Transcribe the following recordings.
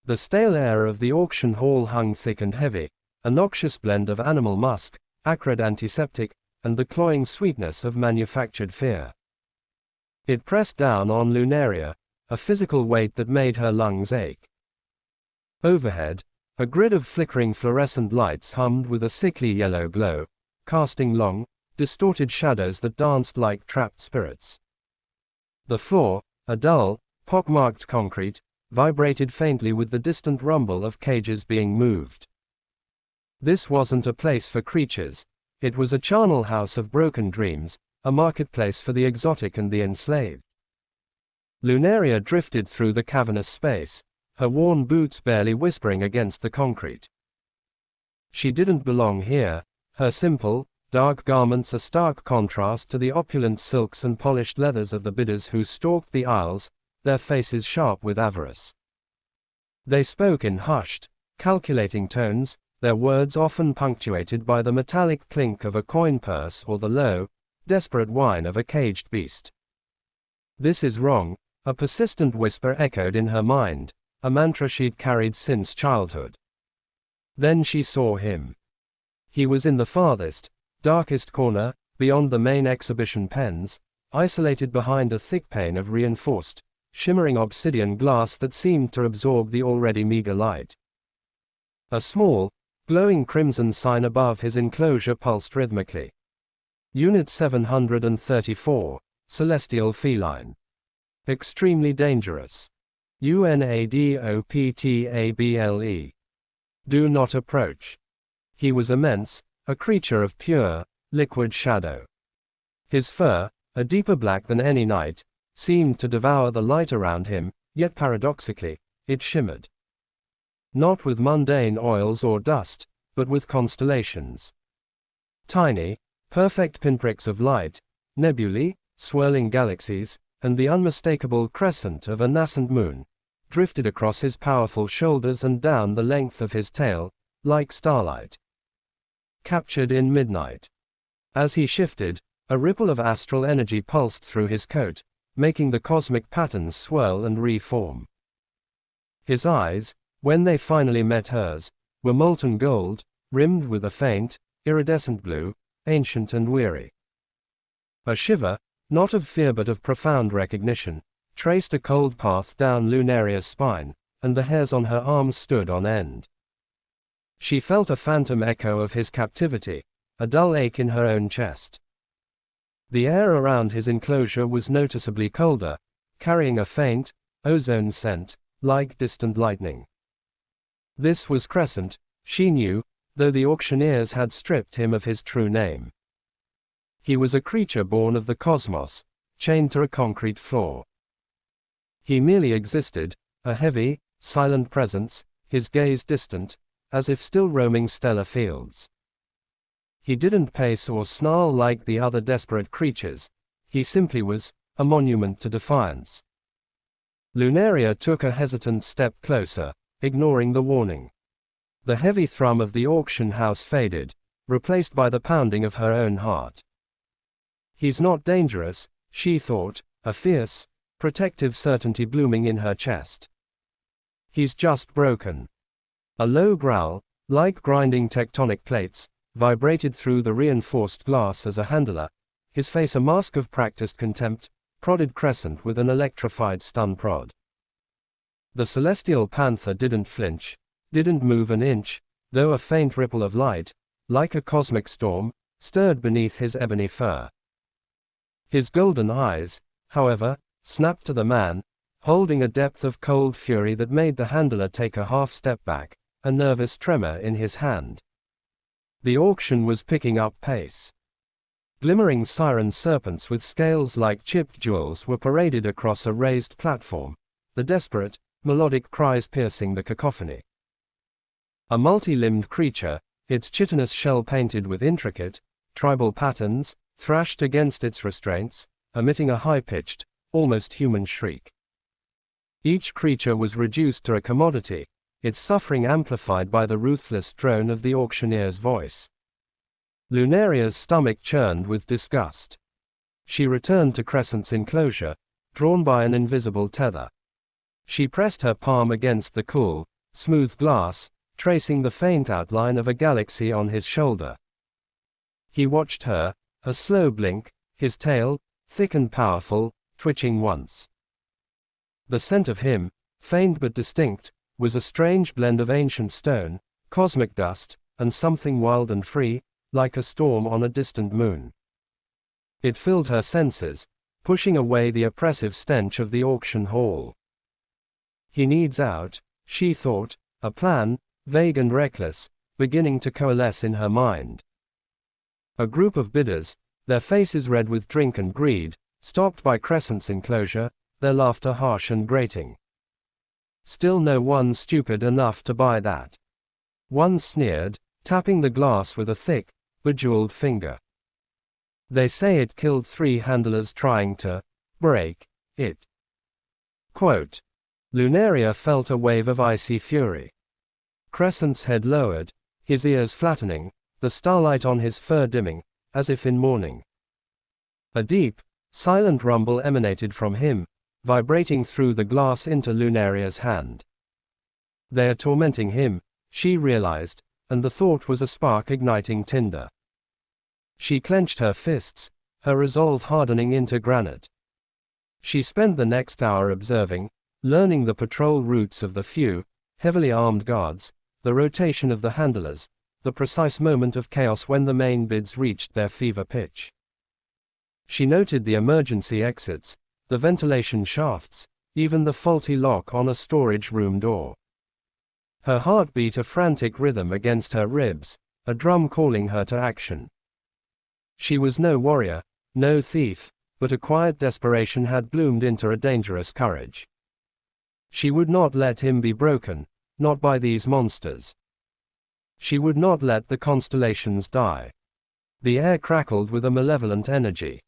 The stale air of the auction hall hung thick and heavy, a noxious blend of animal musk, acrid antiseptic, and the cloying sweetness of manufactured fear. It pressed down on Lunaria, a physical weight that made her lungs ache. Overhead, a grid of flickering fluorescent lights hummed with a sickly yellow glow, casting long, distorted shadows that danced like trapped spirits. The floor, a dull, pockmarked concrete, vibrated faintly with the distant rumble of cages being moved. This wasn't a place for creatures, it was a charnel house of broken dreams, a marketplace for the exotic and the enslaved. Lunaria drifted through the cavernous space, her worn boots barely whispering against the concrete. She didn't belong here, her simple, dark garments a stark contrast to the opulent silks and polished leathers of the bidders who stalked the aisles, their faces sharp with avarice. They spoke in hushed, calculating tones, their words often punctuated by the metallic clink of a coin purse or the low, desperate whine of a caged beast. "This is wrong," a persistent whisper echoed in her mind, a mantra she'd carried since childhood. Then she saw him. He was in the farthest, darkest corner, beyond the main exhibition pens, isolated behind a thick pane of reinforced, shimmering obsidian glass that seemed to absorb the already meager light. A small, glowing crimson sign above his enclosure pulsed rhythmically. Unit 734, Celestial Feline. Extremely dangerous. UNADOPTABLE. Do not approach. He was immense, a creature of pure, liquid shadow. His fur, a deeper black than any night, seemed to devour the light around him, yet paradoxically, it shimmered. Not with mundane oils or dust, but with constellations. Tiny, perfect pinpricks of light, nebulae, swirling galaxies, and the unmistakable crescent of a nascent moon, drifted across his powerful shoulders and down the length of his tail, like starlight. Captured in midnight. As he shifted, a ripple of astral energy pulsed through his coat, making the cosmic patterns swirl and reform. His eyes, when they finally met hers, were molten gold, rimmed with a faint, iridescent blue, ancient and weary. A shiver, not of fear but of profound recognition, traced a cold path down Lunaria's spine, and the hairs on her arms stood on end. She felt a phantom echo of his captivity, a dull ache in her own chest. The air around his enclosure was noticeably colder, carrying a faint, ozone scent, like distant lightning. This was Crescent, she knew, though the auctioneers had stripped him of his true name. He was a creature born of the cosmos, chained to a concrete floor. He merely existed, a heavy, silent presence, his gaze distant, as if still roaming stellar fields. He didn't pace or snarl like the other desperate creatures, he simply was, a monument to defiance. Lunaria took a hesitant step closer, ignoring the warning. The heavy thrum of the auction house faded, replaced by the pounding of her own heart. He's not dangerous, she thought, a fierce, protective certainty blooming in her chest. He's just broken. A low growl, like grinding tectonic plates, vibrated through the reinforced glass as a handler, his face a mask of practiced contempt, prodded Crescent with an electrified stun prod. The celestial panther didn't flinch, didn't move an inch, though a faint ripple of light, like a cosmic storm, stirred beneath his ebony fur. His golden eyes, however, snapped to the man, holding a depth of cold fury that made the handler take a half step back, a nervous tremor in his hand. The auction was picking up pace. Glimmering siren serpents with scales like chipped jewels were paraded across a raised platform, the desperate, melodic cries piercing the cacophony. A multi-limbed creature, its chitinous shell painted with intricate, tribal patterns, thrashed against its restraints, emitting a high-pitched, almost human shriek. Each creature was reduced to a commodity, its suffering amplified by the ruthless drone of the auctioneer's voice. Lunaria's stomach churned with disgust. She returned to Crescent's enclosure, drawn by an invisible tether. She pressed her palm against the cool, smooth glass, tracing the faint outline of a galaxy on his shoulder. He watched her, a slow blink, his tail, thick and powerful, twitching once. The scent of him, faint but distinct, was a strange blend of ancient stone, cosmic dust, and something wild and free, like a storm on a distant moon. It filled her senses, pushing away the oppressive stench of the auction hall. He needs out, she thought, a plan, vague and reckless, beginning to coalesce in her mind. A group of bidders, their faces red with drink and greed, stopped by Crescent's enclosure, their laughter harsh and grating. Still no one stupid enough to buy that. One sneered, tapping the glass with a thick, bejeweled finger. They say it killed 3 handlers trying to break it. Quote. Lunaria felt a wave of icy fury. Crescent's head lowered, his ears flattening, the starlight on his fur dimming, as if in mourning. A deep, silent rumble emanated from him, vibrating through the glass into Lunaria's hand. They are tormenting him, she realized, and the thought was a spark igniting tinder. She clenched her fists, her resolve hardening into granite. She spent the next hour observing, learning the patrol routes of the few, heavily armed guards, the rotation of the handlers, the precise moment of chaos when the main bids reached their fever pitch. She noted the emergency exits, the ventilation shafts, even the faulty lock on a storage room door. Her heart beat a frantic rhythm against her ribs, a drum calling her to action. She was no warrior, no thief, but a quiet desperation had bloomed into a dangerous courage. She would not let him be broken, not by these monsters. She would not let the constellations die. The air crackled with a malevolent energy.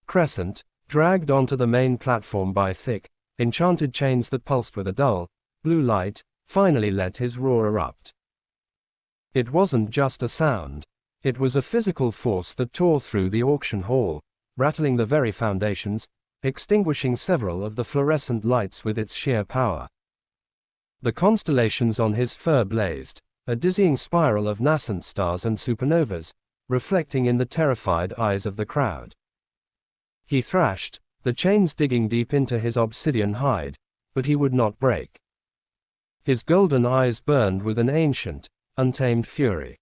Crescent, dragged onto the main platform by thick, enchanted chains that pulsed with a dull, blue light, finally let his roar erupt. It wasn't just a sound. It was a physical force that tore through the auction hall, rattling the very foundations, extinguishing several of the fluorescent lights with its sheer power. The constellations on his fur blazed, a dizzying spiral of nascent stars and supernovas, reflecting in the terrified eyes of the crowd. He thrashed, the chains digging deep into his obsidian hide, but he would not break. His golden eyes burned with an ancient, untamed fury.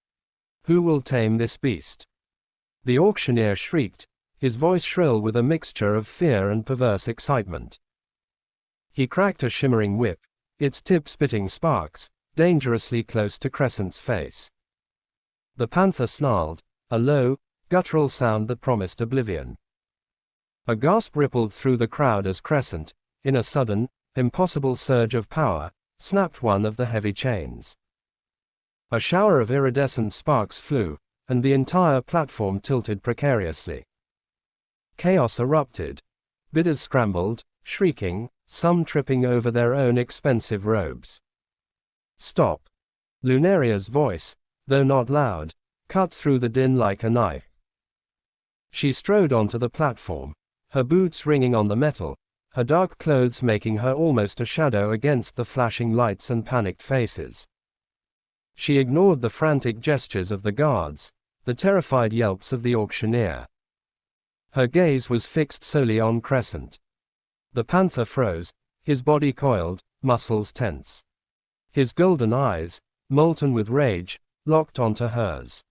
Who will tame this beast? The auctioneer shrieked, his voice shrill with a mixture of fear and perverse excitement. He cracked a shimmering whip, its tip spitting sparks, dangerously close to Crescent's face. The panther snarled, a low, guttural sound that promised oblivion. A gasp rippled through the crowd as Crescent, in a sudden, impossible surge of power, snapped one of the heavy chains. A shower of iridescent sparks flew, and the entire platform tilted precariously. Chaos erupted. Bidders scrambled, shrieking, some tripping over their own expensive robes. Stop! Lunaria's voice, though not loud, cut through the din like a knife. She strode onto the platform, her boots ringing on the metal, her dark clothes making her almost a shadow against the flashing lights and panicked faces. She ignored the frantic gestures of the guards, the terrified yelps of the auctioneer. Her gaze was fixed solely on Crescent. The panther froze, his body coiled, muscles tense. His golden eyes, molten with rage, locked onto hers.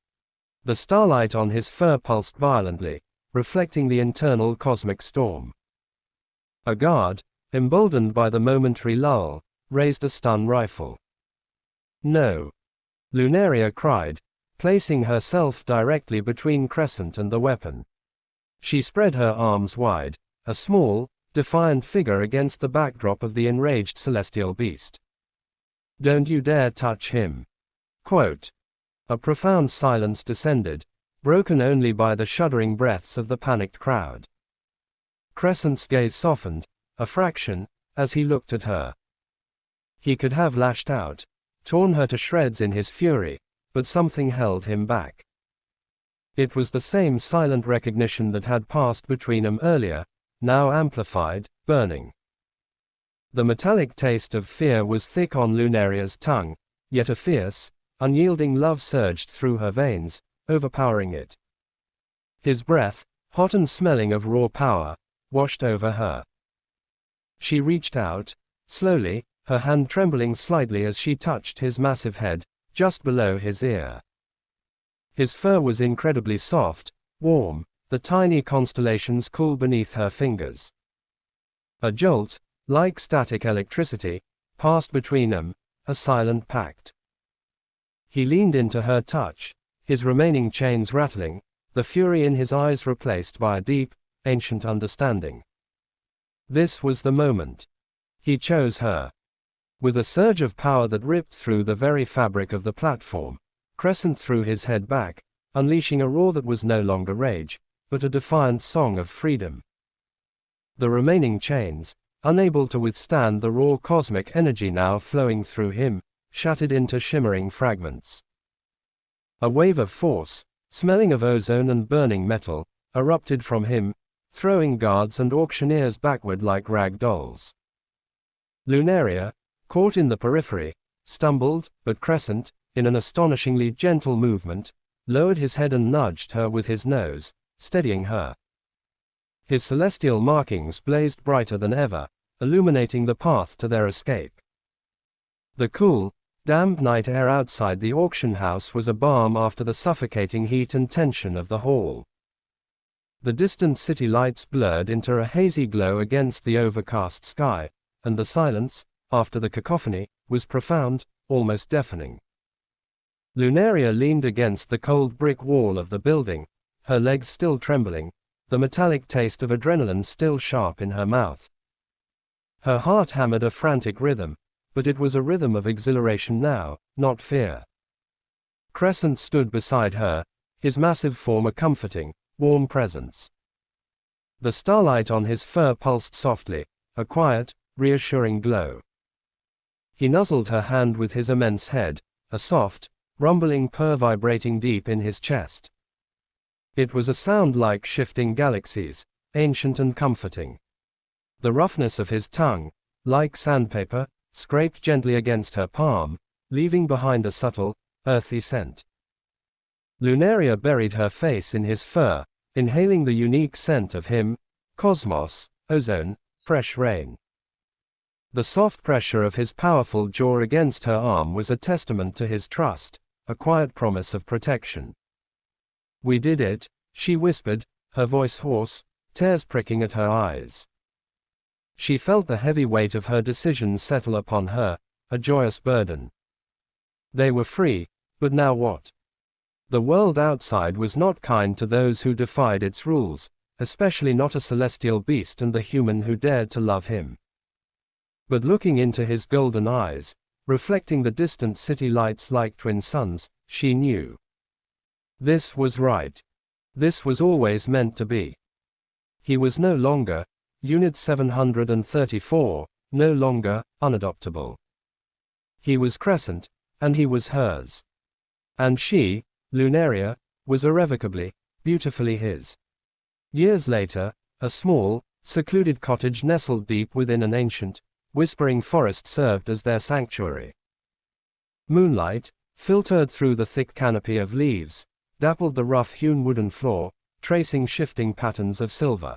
The starlight on his fur pulsed violently, reflecting the internal cosmic storm. A guard, emboldened by the momentary lull, raised a stun rifle. No! Lunaria cried, placing herself directly between Crescent and the weapon. She spread her arms wide, a small, defiant figure against the backdrop of the enraged celestial beast. Don't you dare touch him! Quote. A profound silence descended, broken only by the shuddering breaths of the panicked crowd. Crescent's gaze softened, a fraction, as he looked at her. He could have lashed out, torn her to shreds in his fury, but something held him back. It was the same silent recognition that had passed between them earlier, now amplified, burning. The metallic taste of fear was thick on Lunaria's tongue, yet a fierce, unyielding love surged through her veins, overpowering it. His breath, hot and smelling of raw power, washed over her. She reached out, slowly, her hand trembling slightly as she touched his massive head, just below his ear. His fur was incredibly soft, warm, the tiny constellations cool beneath her fingers. A jolt, like static electricity, passed between them, a silent pact. He leaned into her touch, his remaining chains rattling, the fury in his eyes replaced by a deep, ancient understanding. This was the moment. He chose her. With a surge of power that ripped through the very fabric of the platform, Crescent threw his head back, unleashing a roar that was no longer rage, but a defiant song of freedom. The remaining chains, unable to withstand the raw cosmic energy now flowing through him, shattered into shimmering fragments. A wave of force, smelling of ozone and burning metal, erupted from him, throwing guards and auctioneers backward like rag dolls. Lunaria, caught in the periphery, stumbled, but Crescent, in an astonishingly gentle movement, lowered his head and nudged her with his nose, steadying her. His celestial markings blazed brighter than ever, illuminating the path to their escape. The cool, damp night air outside the auction house was a balm after the suffocating heat and tension of the hall. The distant city lights blurred into a hazy glow against the overcast sky, and the silence, after the cacophony, was profound, almost deafening. Lunaria leaned against the cold brick wall of the building, her legs still trembling, the metallic taste of adrenaline still sharp in her mouth. Her heart hammered a frantic rhythm, but it was a rhythm of exhilaration now, not fear. Crescent stood beside her, his massive form a comforting, warm presence. The starlight on his fur pulsed softly, a quiet, reassuring glow. He nuzzled her hand with his immense head, a soft, rumbling purr vibrating deep in his chest. It was a sound like shifting galaxies, ancient and comforting. The roughness of his tongue, like sandpaper, scraped gently against her palm, leaving behind a subtle, earthy scent. Lunaria buried her face in his fur, inhaling the unique scent of him, cosmos, ozone, fresh rain. The soft pressure of his powerful jaw against her arm was a testament to his trust, a quiet promise of protection. "We did it," she whispered, her voice hoarse, tears pricking at her eyes. She felt the heavy weight of her decision settle upon her, a joyous burden. They were free, but now what? The world outside was not kind to those who defied its rules, especially not a celestial beast and the human who dared to love him. But looking into his golden eyes, reflecting the distant city lights like twin suns, she knew. This was right. This was always meant to be. He was no longer, Unit 734, no longer, unadoptable. He was Crescent, and he was hers. And she, Lunaria, was irrevocably, beautifully his. Years later, a small, secluded cottage nestled deep within an ancient, whispering forest served as their sanctuary. Moonlight, filtered through the thick canopy of leaves, dappled the rough-hewn wooden floor, tracing shifting patterns of silver.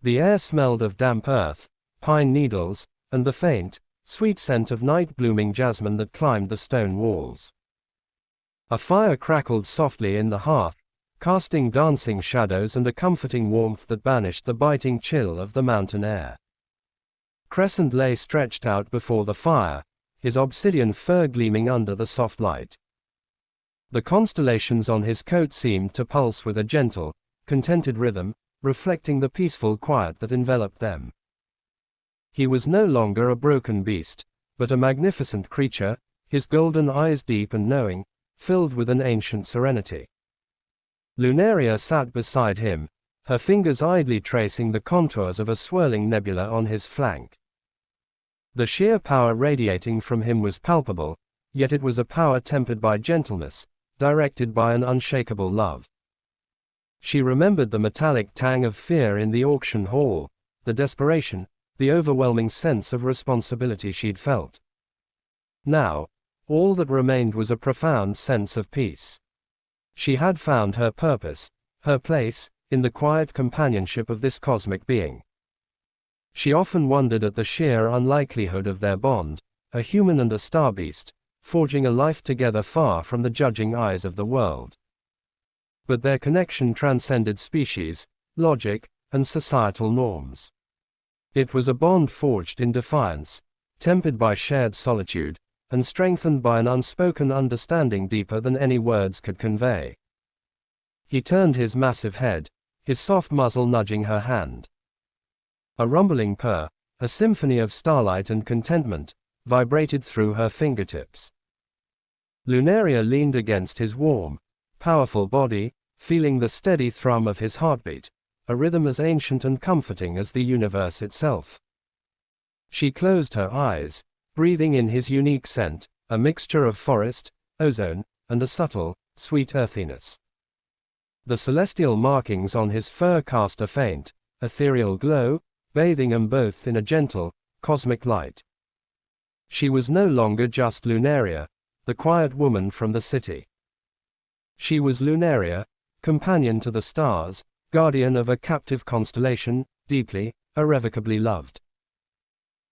The air smelled of damp earth, pine needles, and the faint, sweet scent of night-blooming jasmine that climbed the stone walls. A fire crackled softly in the hearth, casting dancing shadows and a comforting warmth that banished the biting chill of the mountain air. Crescent lay stretched out before the fire, his obsidian fur gleaming under the soft light. The constellations on his coat seemed to pulse with a gentle, contented rhythm, reflecting the peaceful quiet that enveloped them. He was no longer a broken beast, but a magnificent creature, his golden eyes deep and knowing, filled with an ancient serenity. Lunaria sat beside him, her fingers idly tracing the contours of a swirling nebula on his flank. The sheer power radiating from him was palpable, yet it was a power tempered by gentleness, directed by an unshakable love. She remembered the metallic tang of fear in the auction hall, the desperation, the overwhelming sense of responsibility she'd felt. Now, all that remained was a profound sense of peace. She had found her purpose, her place, in the quiet companionship of this cosmic being. She often wondered at the sheer unlikelihood of their bond, a human and a star beast, forging a life together far from the judging eyes of the world. But their connection transcended species, logic, and societal norms. It was a bond forged in defiance, tempered by shared solitude, and strengthened by an unspoken understanding deeper than any words could convey. He turned his massive head, his soft muzzle nudging her hand. A rumbling purr, a symphony of starlight and contentment, vibrated through her fingertips. Lunaria leaned against his warm, powerful body, feeling the steady thrum of his heartbeat, a rhythm as ancient and comforting as the universe itself. She closed her eyes, breathing in his unique scent, a mixture of forest, ozone, and a subtle, sweet earthiness. The celestial markings on his fur cast a faint, ethereal glow, bathing them both in a gentle, cosmic light. She was no longer just Lunaria, the quiet woman from the city. She was Lunaria, companion to the stars, guardian of a captive constellation, deeply, irrevocably loved.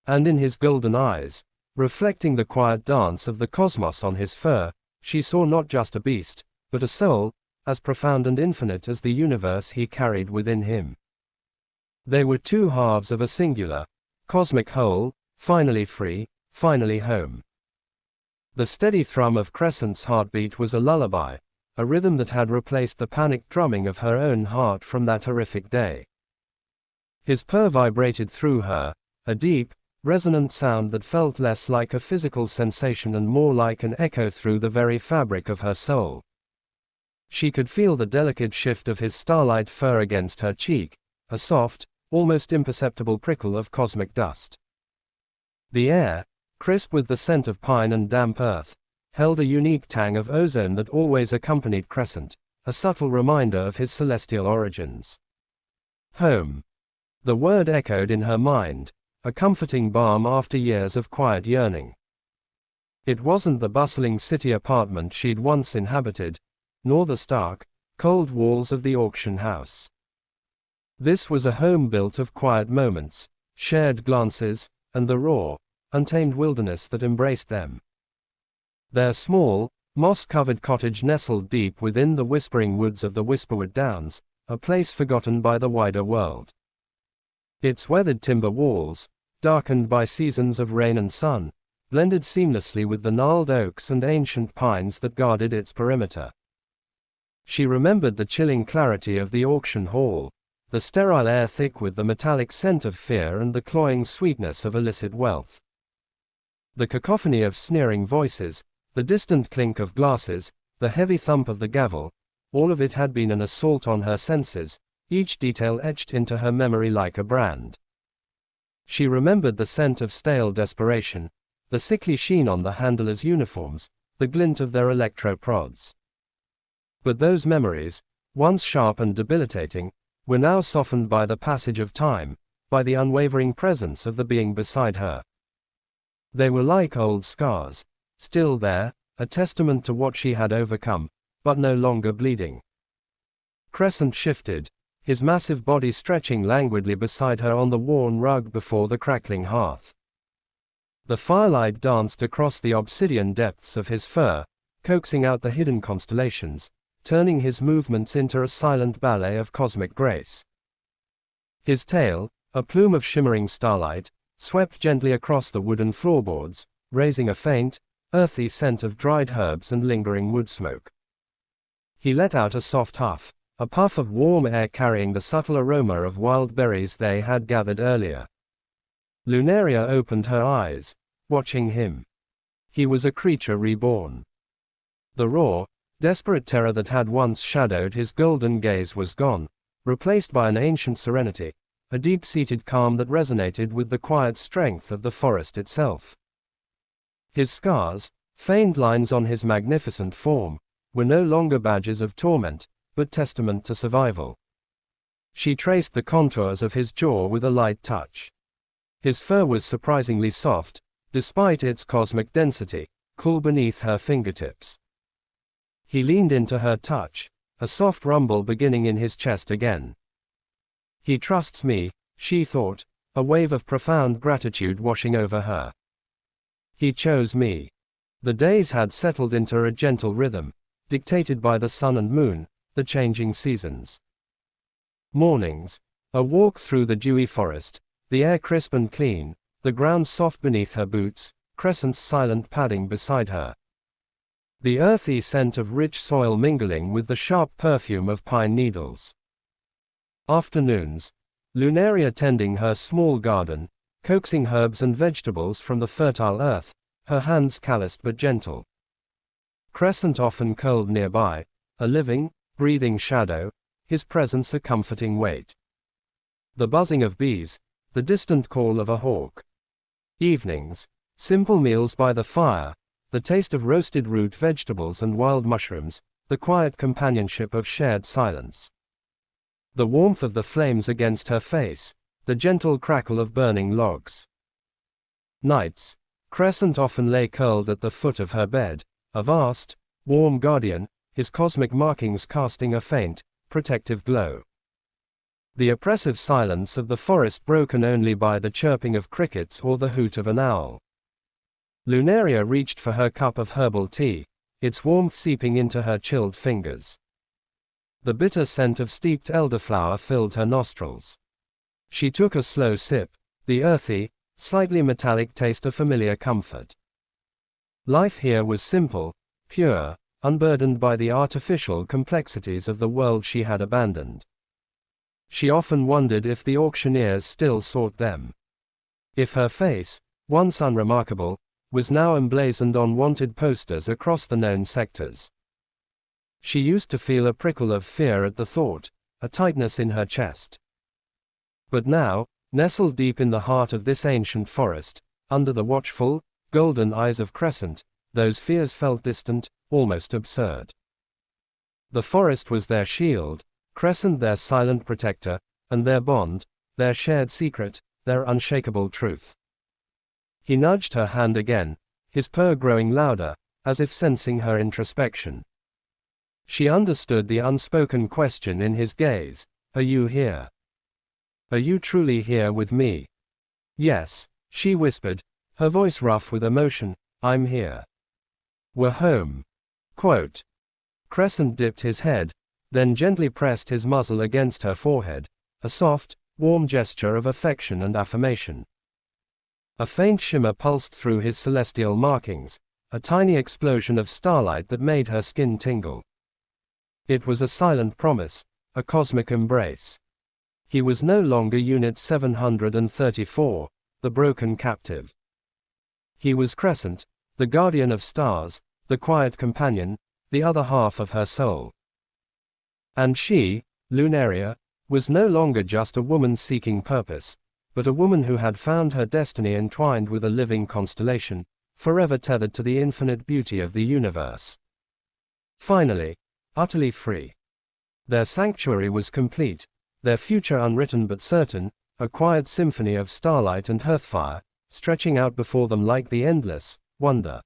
And in his golden eyes, reflecting the quiet dance of the cosmos on his fur, she saw not just a beast, but a soul, as profound and infinite as the universe he carried within him. They were two halves of a singular, cosmic whole, finally free, finally home. The steady thrum of Crescent's heartbeat was a lullaby, a rhythm that had replaced the panicked drumming of her own heart from that horrific day. His purr vibrated through her, a deep, resonant sound that felt less like a physical sensation and more like an echo through the very fabric of her soul. She could feel the delicate shift of his starlight fur against her cheek, a soft, almost imperceptible prickle of cosmic dust. The air, crisp with the scent of pine and damp earth, held a unique tang of ozone that always accompanied Crescent, a subtle reminder of his celestial origins. Home. The word echoed in her mind, a comforting balm after years of quiet yearning. It wasn't the bustling city apartment she'd once inhabited, nor the stark, cold walls of the auction house. This was a home built of quiet moments, shared glances, and the raw, untamed wilderness that embraced them. Their small, moss-covered cottage nestled deep within the whispering woods of the Whisperwood Downs, a place forgotten by the wider world. Its weathered timber walls, darkened by seasons of rain and sun, blended seamlessly with the gnarled oaks and ancient pines that guarded its perimeter. She remembered the chilling clarity of the auction hall, the sterile air thick with the metallic scent of fear and the cloying sweetness of illicit wealth. The cacophony of sneering voices, the distant clink of glasses, the heavy thump of the gavel, all of it had been an assault on her senses, each detail etched into her memory like a brand. She remembered the scent of stale desperation, the sickly sheen on the handlers' uniforms, the glint of their electro-prods. But those memories, once sharp and debilitating, were now softened by the passage of time, by the unwavering presence of the being beside her. They were like old scars, still there, a testament to what she had overcome, but no longer bleeding. Crescent shifted, his massive body stretching languidly beside her on the worn rug before the crackling hearth. The firelight danced across the obsidian depths of his fur, coaxing out the hidden constellations, turning his movements into a silent ballet of cosmic grace. His tail, a plume of shimmering starlight, swept gently across the wooden floorboards, raising a faint, earthy scent of dried herbs and lingering wood smoke. He let out a soft huff, a puff of warm air carrying the subtle aroma of wild berries they had gathered earlier. Lunaria opened her eyes, watching him. He was a creature reborn. The raw, desperate terror that had once shadowed his golden gaze was gone, replaced by an ancient serenity, a deep-seated calm that resonated with the quiet strength of the forest itself. His scars, faint lines on his magnificent form, were no longer badges of torment, but testament to survival. She traced the contours of his jaw with a light touch. His fur was surprisingly soft, despite its cosmic density, cool beneath her fingertips. He leaned into her touch, a soft rumble beginning in his chest again. He trusts me, she thought, a wave of profound gratitude washing over her. He chose me. The days had settled into a gentle rhythm, dictated by the sun and moon, the changing seasons. Mornings, a walk through the dewy forest, the air crisp and clean, the ground soft beneath her boots, Crescent's silent padding beside her. The earthy scent of rich soil mingling with the sharp perfume of pine needles. Afternoons, Lunaria tending her small garden, coaxing herbs and vegetables from the fertile earth, her hands calloused but gentle. Crescent often curled nearby, a living, breathing shadow, his presence a comforting weight. The buzzing of bees, the distant call of a hawk. Evenings, simple meals by the fire, the taste of roasted root vegetables and wild mushrooms, the quiet companionship of shared silence. The warmth of the flames against her face, the gentle crackle of burning logs. Nights, Crescent often lay curled at the foot of her bed, a vast, warm guardian, his cosmic markings casting a faint, protective glow. The oppressive silence of the forest broken only by the chirping of crickets or the hoot of an owl. Lunaria reached for her cup of herbal tea, its warmth seeping into her chilled fingers. The bitter scent of steeped elderflower filled her nostrils. She took a slow sip, the earthy, slightly metallic taste of familiar comfort. Life here was simple, pure, unburdened by the artificial complexities of the world she had abandoned. She often wondered if the auctioneers still sought them. If her face, once unremarkable, was now emblazoned on wanted posters across the known sectors. She used to feel a prickle of fear at the thought, a tightness in her chest. But now, nestled deep in the heart of this ancient forest, under the watchful, golden eyes of Crescent, those fears felt distant, almost absurd. The forest was their shield, Crescent their silent protector, and their bond, their shared secret, their unshakable truth. He nudged her hand again, his purr growing louder, as if sensing her introspection. She understood the unspoken question in his gaze. Are you here? Are you truly here with me? Yes, she whispered, her voice rough with emotion, I'm here. We're home. Quote. Crescent dipped his head, then gently pressed his muzzle against her forehead, a soft, warm gesture of affection and affirmation. A faint shimmer pulsed through his celestial markings, a tiny explosion of starlight that made her skin tingle. It was a silent promise, a cosmic embrace. He was no longer Unit 734, the broken captive. He was Crescent, the guardian of stars, the quiet companion, the other half of her soul. And she, Lunaria, was no longer just a woman seeking purpose, but a woman who had found her destiny entwined with a living constellation, forever tethered to the infinite beauty of the universe. Finally, utterly free. Their sanctuary was complete, their future unwritten but certain, a quiet symphony of starlight and hearthfire, stretching out before them like the endless wonder